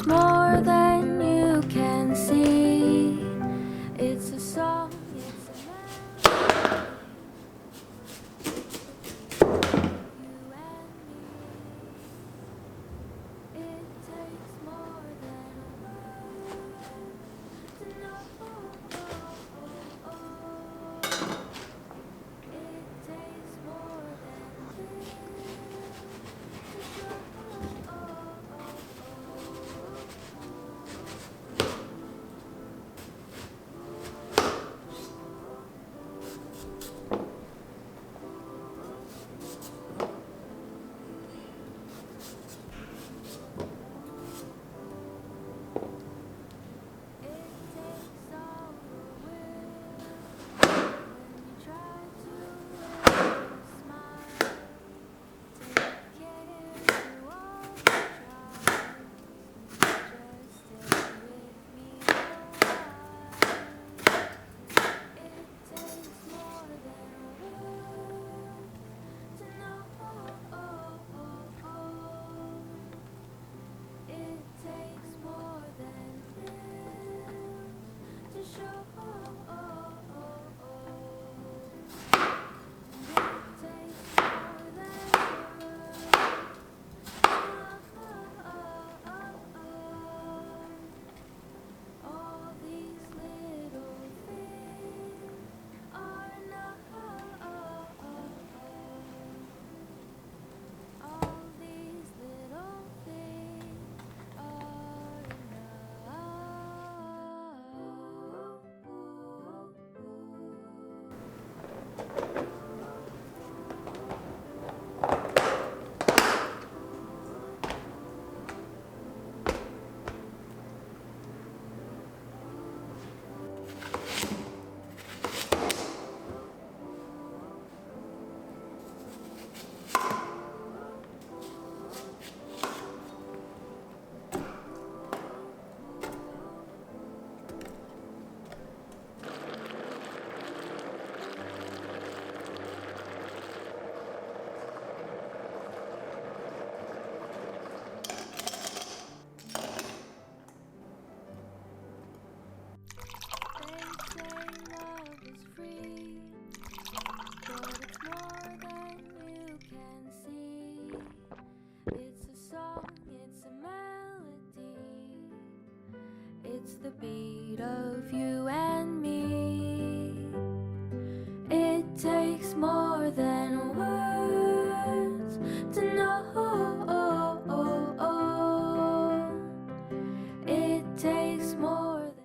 more than you can see. It's a song, it's a melody. You and me. It takes more than a word to know. It takes more than this to show. It takes all the will when you try to wear a smile. Take care you all the trials. Just stay with me a while. It takes more than a word to know. It takes more than this to show. It takes more than words to love. All these little things are enough. All these little things are They say love is free, but it's more than you can see. It's a song, it's a melody. It's the beat of you and me.